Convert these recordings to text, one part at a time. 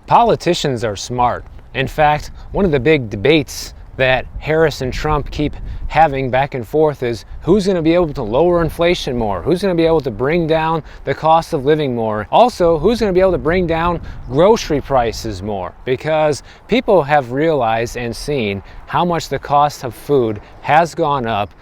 Politicians are smart. In fact, one of the big debates that Harris and Trump keep having back and forth is who's going to be able to lower inflation more, who's going to be able to bring down the cost of living more, also who's going to be able to bring down grocery prices more, because people have realized and seen how much the cost of food has gone up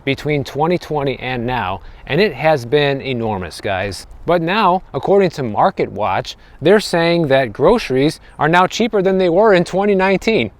between 2020 and now, and it has been enormous, guys. But now, according to Market Watch, they're saying that groceries are now cheaper than they were in 2019.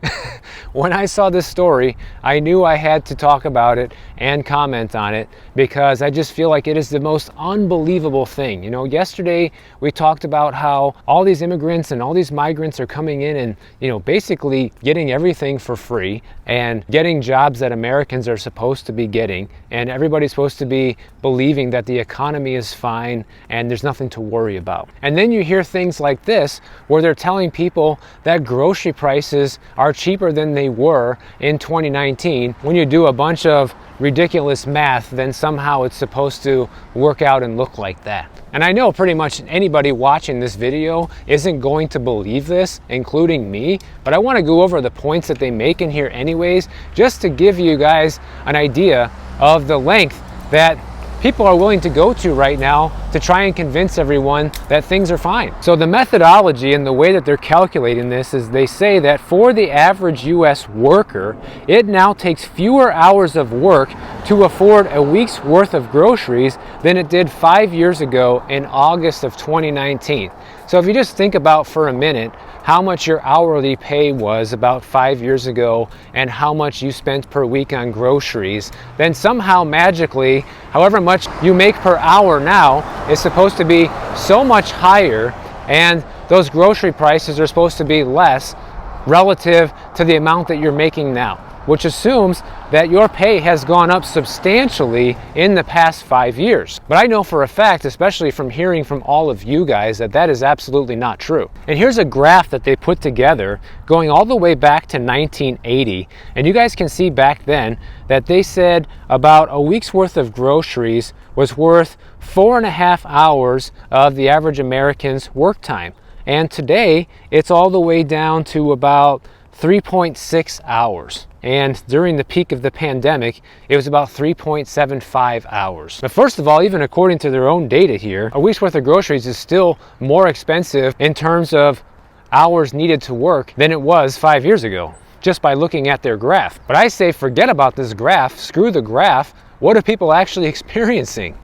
When I saw this story, I knew I had to talk about it and comment on it, because I just feel like it is the most unbelievable thing. You know, yesterday we talked about how all these immigrants and all these migrants are coming in and, you know, basically getting everything for free and getting jobs that Americans are supposed to be getting, and everybody's supposed to be believing that the economy is fine and there's nothing to worry about. And then you hear things like this where they're telling people that grocery prices are cheaper than they were in 2019. When you do a bunch of ridiculous math, then somehow it's supposed to work out and look like that. And I know pretty much anybody watching this video isn't going to believe this, including me, but I want to go over the points that they make in here anyways, just to give you guys an idea of the length that people are willing to go to right now to try and convince everyone that things are fine. So the methodology and the way that they're calculating this is they say that for the average US worker, it now takes fewer hours of work to afford a week's worth of groceries than it did 5 years ago in August of 2019. So if you just think about for a minute how much your hourly pay was about 5 years ago and how much you spent per week on groceries, then somehow magically, however much you make per hour now is supposed to be so much higher, and those grocery prices are supposed to be less relative to the amount that you're making now, which assumes that your pay has gone up substantially in the past 5 years. But I know for a fact, especially from hearing from all of you guys, that that is absolutely not true. And here's a graph that they put together going all the way back to 1980. And you guys can see back then that they said about a week's worth of groceries was worth 4.5 hours of the average American's work time. And today, it's all the way down to about 3.6 hours. And during the peak of the pandemic, it was about 3.75 hours. But first of all, even according to their own data here, a week's worth of groceries is still more expensive in terms of hours needed to work than it was 5 years ago, just by looking at their graph. But I say forget about this graph, screw the graph. What are people actually experiencing?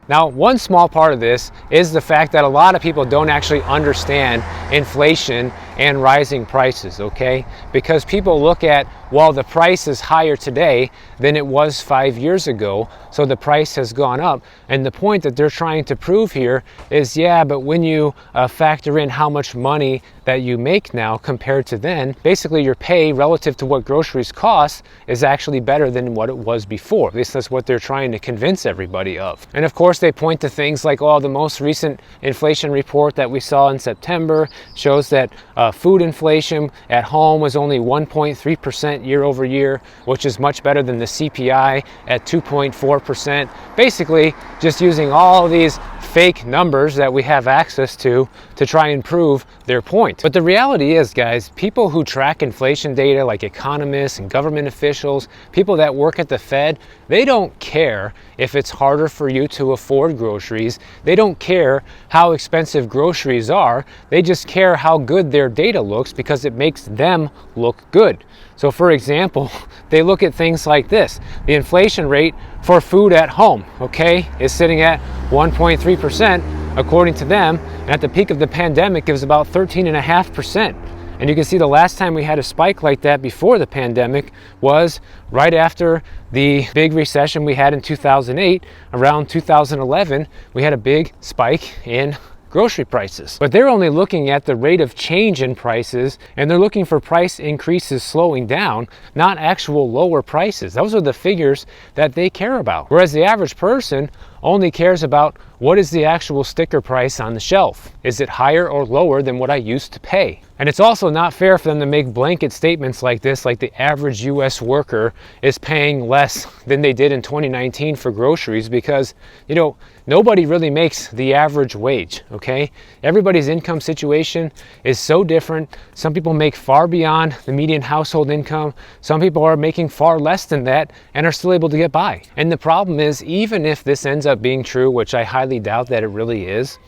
Now, one small part of this is the fact that a lot of people don't actually understand inflation and rising prices, okay? Because people look at, well, the price is higher today than it was 5 years ago, so the price has gone up. And the point that they're trying to prove here is, yeah, but when you factor in how much money that you make now compared to then, basically your pay relative to what groceries cost is actually better than what it was before. At least that's what they're trying to convince everybody of. And of course, they point to things like, oh, the most recent inflation report that we saw in September shows that food inflation at home was only 1.3% year over year, which is much better than the CPI at 2.4%. Basically, just using all these fake numbers that we have access to try and prove their point. But the reality is, guys, people who track inflation data like economists and government officials, people that work at the Fed, they don't care if it's harder for you to afford groceries. They don't care how expensive groceries are. They just care how good their data looks because it makes them look good. So for example, they look at things like this. The inflation rate for food at home, okay, is sitting at 1.3% according to them. And at the peak of the pandemic, it was about 13.5%. And you can see the last time we had a spike like that before the pandemic was right after the big recession we had in 2008. Around 2011, we had a big spike in grocery prices. But they're only looking at the rate of change in prices, and they're looking for price increases slowing down, not actual lower prices. Those are the figures that they care about. Whereas the average person only cares about what is the actual sticker price on the shelf? Is it higher or lower than what I used to pay? And it's also not fair for them to make blanket statements like this, like the average US worker is paying less than they did in 2019 for groceries, because, you know, nobody really makes the average wage, okay? Everybody's income situation is so different. Some people make far beyond the median household income. Some people are making far less than that and are still able to get by. And the problem is, even if this ends up being true, which I highly doubt that it really is,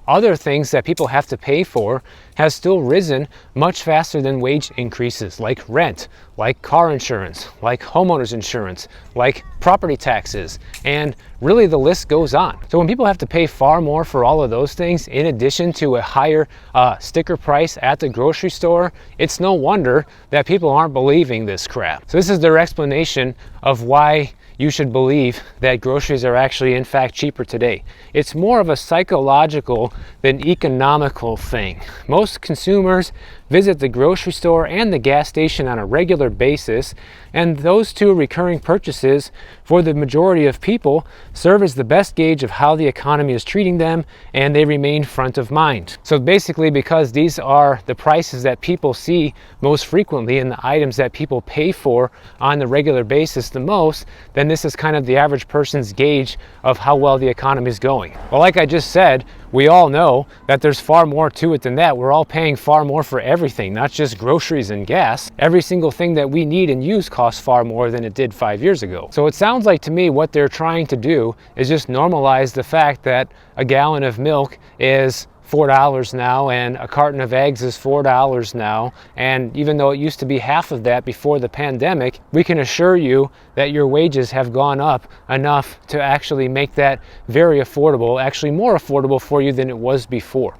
other things that people have to pay for has still risen much faster than wage increases, like rent, like car insurance, like homeowners insurance, like property taxes, and really the list goes on. So when people have to pay far more for all of those things, in addition to a higher sticker price at the grocery store, it's no wonder that people aren't believing this crap. So this is their explanation of why you should believe that groceries are actually in fact cheaper today. It's more of a psychological than economical thing. Most consumers visit the grocery store and the gas station on a regular basis, and those two recurring purchases for the majority of people serve as the best gauge of how the economy is treating them, and they remain front of mind. So basically, because these are the prices that people see most frequently and the items that people pay for on the regular basis the most, then this is kind of the average person's gauge of how well the economy is going. Well, like I just said, we all know that there's far more to it than that. We're all paying far more for everything, not just groceries and gas. Every single thing that we need and use costs far more than it did 5 years ago. So it sounds like to me what they're trying to do is just normalize the fact that a gallon of milk is $4 now, and a carton of eggs is $4 now. And even though it used to be half of that before the pandemic, we can assure you that your wages have gone up enough to actually make that very affordable, actually more affordable for you than it was before.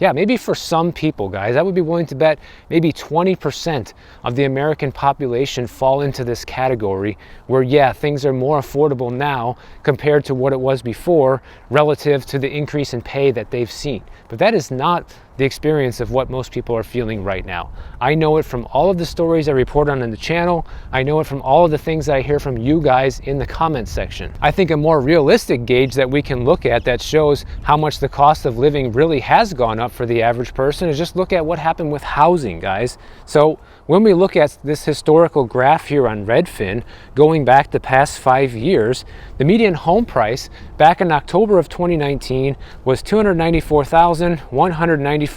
Yeah, maybe for some people, guys, I would be willing to bet maybe 20% of the American population fall into this category where, yeah, things are more affordable now compared to what it was before relative to the increase in pay that they've seen. But that is not the experience of what most people are feeling right now. I know it from all of the stories I report on the channel. I know it from all of the things that I hear from you guys in the comments section. I think a more realistic gauge that we can look at that shows how much the cost of living really has gone up for the average person is just look at what happened with housing, guys. So when we look at this historical graph here on Redfin, going back the past 5 years, the median home price back in October of 2019 was $294,194.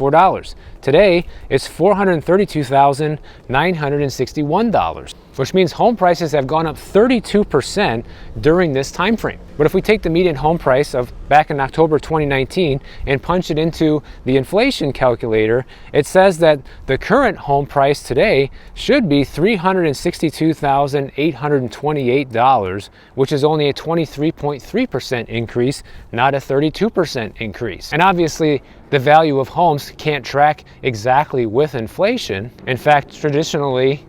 Today, it's $432,961, which means home prices have gone up 32% during this time frame. But if we take the median home price of back in October 2019 and punch it into the inflation calculator, it says that the current home price today should be $362,828, which is only a 23.3% increase, not a 32% increase. And obviously, the value of homes can't track exactly with inflation. In fact, traditionally,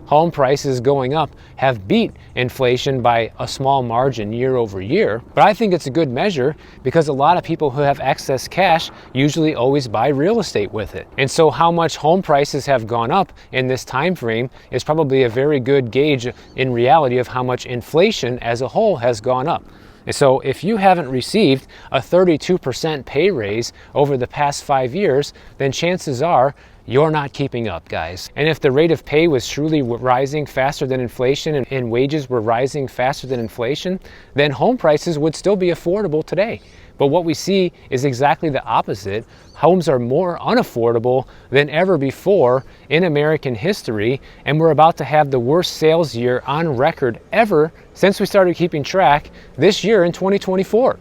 home prices going up have beat inflation by a small margin year over year. But I think it's a good measure because a lot of people who have excess cash usually always buy real estate with it. And so how much home prices have gone up in this time frame is probably a very good gauge in reality of how much inflation as a whole has gone up. And so if you haven't received a 32% pay raise over the past 5 years, then chances are you're not keeping up, guys. And if the rate of pay was truly rising faster than inflation and wages were rising faster than inflation, then home prices would still be affordable today. But what we see is exactly the opposite. Homes are more unaffordable than ever before in American history, and we're about to have the worst sales year on record ever since we started keeping track this year in 2024.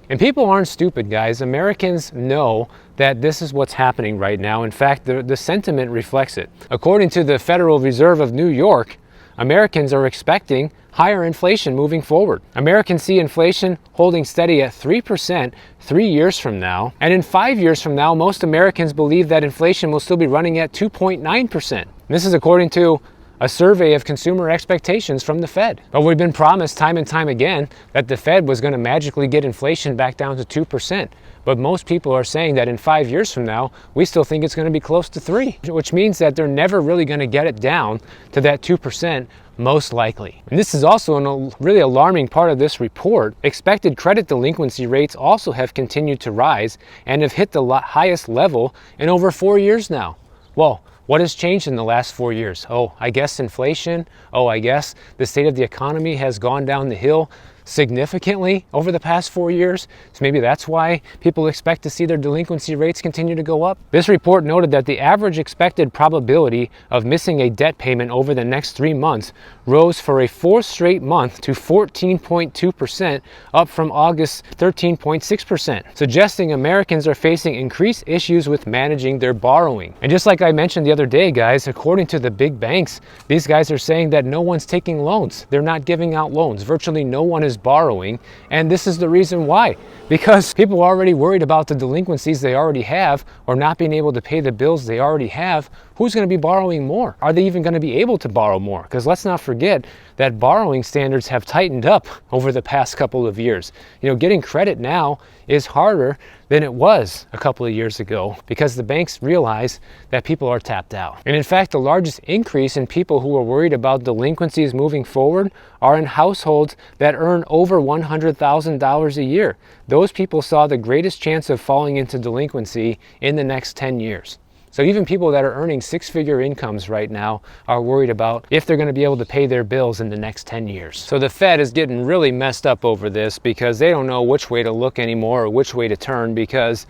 And people aren't stupid, guys. Americans know that this is what's happening right now. In fact, the sentiment reflects it. According to the Federal Reserve of New York, Americans are expecting higher inflation moving forward. Americans see inflation holding steady at 3% 3 years from now. And in 5 years from now, most Americans believe that inflation will still be running at 2.9%. This is according to a survey of consumer expectations from the Fed. But we've been promised time and time again that the Fed was going to magically get inflation back down to 2%. But most people are saying that in 5 years from now, we still think it's going to be close to 3, which means that they're never really going to get it down to that 2%, most likely. And this is also a really alarming part of this report. Expected credit delinquency rates also have continued to rise and have hit the highest level in over 4 years now. Well, what has changed in the last 4 years? Oh, I guess inflation. Oh, I guess the state of the economy has gone down the hill significantly over the past 4 years. So maybe that's why people expect to see their delinquency rates continue to go up. This report noted that the average expected probability of missing a debt payment over the next 3 months rose for a 4th straight month to 14.2%, up from August's 13.6%, suggesting Americans are facing increased issues with managing their borrowing. And just like I mentioned the other day, guys, according to the big banks, these guys are saying that no one's taking loans. They're not giving out loans. Virtually no one is borrowing, and this is the reason why. Because people are already worried about the delinquencies they already have, or not being able to pay the bills they already have. Who's going to be borrowing more? Are they even going to be able to borrow more? Because let's not forget that borrowing standards have tightened up over the past couple of years. You know, getting credit now is harder than it was a couple of years ago because the banks realize that people are tapped out. And in fact, the largest increase in people who are worried about delinquencies moving forward are in households that earn over $100,000 a year. Those people saw the greatest chance of falling into delinquency in the next 10 years. So even people that are earning 6-figure incomes right now are worried about if they're going to be able to pay their bills in the next 10 years. So the Fed is getting really messed up over this because they don't know which way to look anymore or which way to turn, because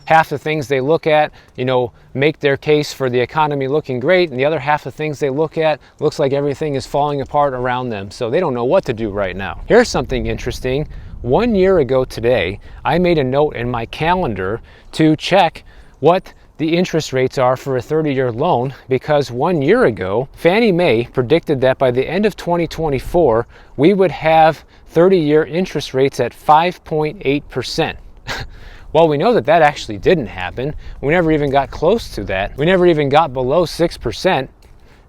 half the things they look at, you know, make their case for the economy looking great, and the other half of things they look at looks like everything is falling apart around them. So they don't know what to do right now. Here's something interesting. 1 year ago today, I made a note in my calendar to check what the interest rates are for a 30-year loan, because 1 year ago, Fannie Mae predicted that by the end of 2024, we would have 30-year interest rates at 5.8%. Well, we know that that actually didn't happen. We never even got close to that. We never even got below 6%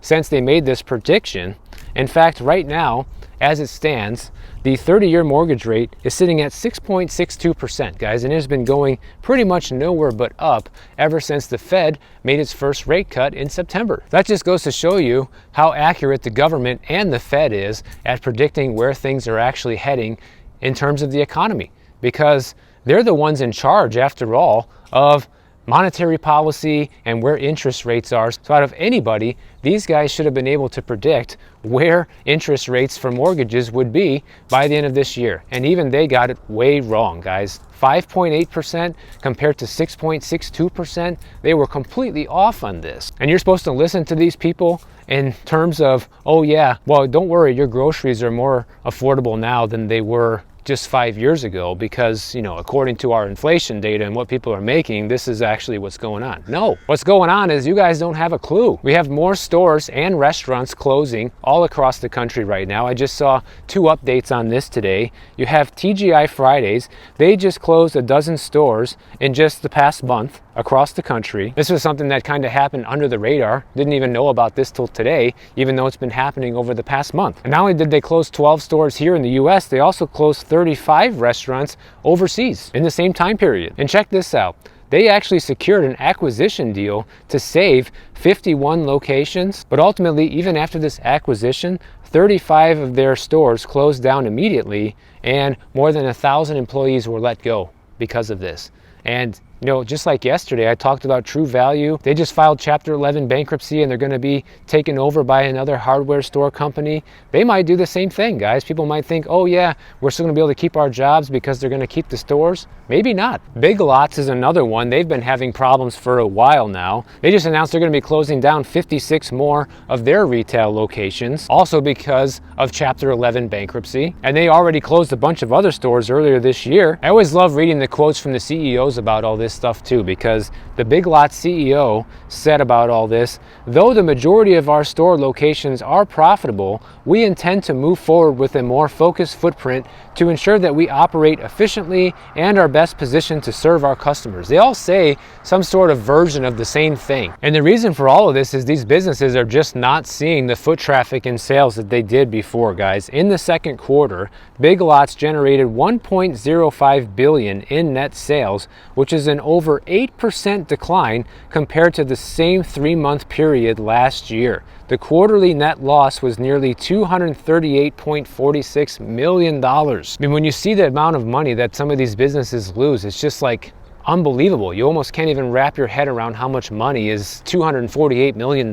since they made this prediction. In fact, right now, as it stands, the 30-year mortgage rate is sitting at 6.62%, guys, and it has been going pretty much nowhere but up ever since the Fed made its first rate cut in September. That just goes to show you how accurate the government and the Fed is at predicting where things are actually heading in terms of the economy, because they're the ones in charge, after all, of monetary policy and where interest rates are. So out of anybody, these guys should have been able to predict where interest rates for mortgages would be by the end of this year. And even they got it way wrong, guys. 5.8% compared to 6.62%. They were completely off on this. And you're supposed to listen to these people in terms of, oh yeah, well, don't worry, your groceries are more affordable now than they were just 5 years ago, because, you know, according to our inflation data and what people are making, this is actually what's going on. No, what's going on is you guys don't have a clue. We have more stores and restaurants closing all across the country right now. I just saw 2 updates on this today. You have TGI Fridays. They just closed a dozen stores in just the past month across the country. This was something that kind of happened under the radar. Didn't even know about this till today, even though it's been happening over the past month. And not only did they close 12 stores here in the US, they also closed 35 restaurants overseas in the same time period. And check this out. They actually secured an acquisition deal to save 51 locations, but ultimately, even after this acquisition, 35 of their stores closed down immediately, and more than 1,000 employees were let go because of this. And you know, just like yesterday, I talked about True Value. They just filed Chapter 11 bankruptcy, and they're going to be taken over by another hardware store company. They might do the same thing, guys. People might think, oh yeah, we're still going to be able to keep our jobs because they're going to keep the stores. Maybe not. Big Lots is another one. They've been having problems for a while now. They just announced they're going to be closing down 56 more of their retail locations, also because of Chapter 11 bankruptcy. And they already closed a bunch of other stores earlier this year. I always love reading the quotes from the CEOs about all this stuff too, because the Big Lots CEO said about all this, though the majority of our store locations are profitable, we intend to move forward with a more focused footprint to ensure that we operate efficiently and are best positioned to serve our customers. They all say some sort of version of the same thing. And the reason for all of this is these businesses are just not seeing the foot traffic and sales that they did before, guys. In the second quarter, Big Lots generated $1.05 billion in net sales, which is an over 8% decline compared to the same 3-month period last year. The quarterly net loss was nearly $238.46 million. I mean, when you see the amount of money that some of these businesses lose, it's just like unbelievable. You almost can't even wrap your head around how much money is $248 million,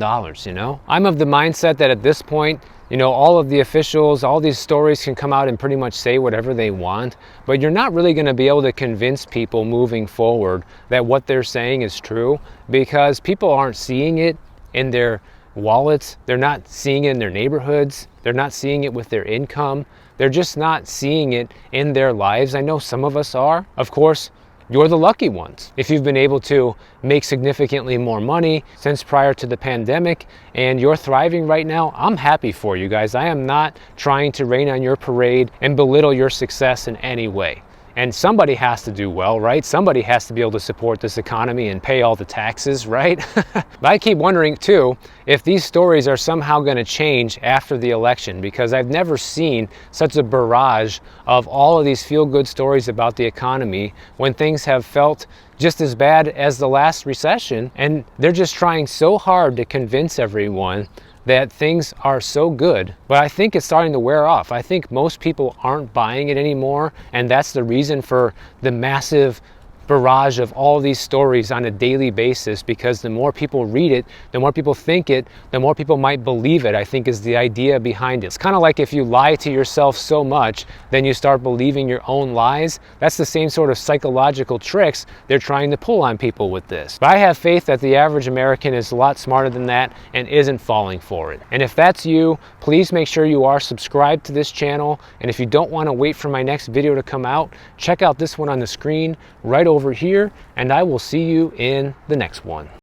you know? I'm of the mindset that at this point, you know, all of the officials, all these stories can come out and pretty much say whatever they want, but you're not really going to be able to convince people moving forward that what they're saying is true, because people aren't seeing it in their wallets, they're not seeing it in their neighborhoods, they're not seeing it with their income, they're just not seeing it in their lives. I know some of us are. Of course, you're the lucky ones. If you've been able to make significantly more money since prior to the pandemic and you're thriving right now, I'm happy for you guys. I am not trying to rain on your parade and belittle your success in any way. And somebody has to do well, right? Somebody has to be able to support this economy and pay all the taxes, right? But I keep wondering too, if these stories are somehow going to change after the election, because I've never seen such a barrage of all of these feel-good stories about the economy when things have felt just as bad as the last recession. And they're just trying so hard to convince everyone that things are so good, but I think it's starting to wear off. I think most people aren't buying it anymore, and that's the reason for the massive barrage of all these stories on a daily basis, because the more people read it, the more people think it, the more people might believe it, I think is the idea behind it. It's kind of like if you lie to yourself so much, then you start believing your own lies. That's the same sort of psychological tricks they're trying to pull on people with this. But I have faith that the average American is a lot smarter than that and isn't falling for it. And if that's you, please make sure you are subscribed to this channel. And if you don't want to wait for my next video to come out, check out this one on the screen right over here, and I will see you in the next one.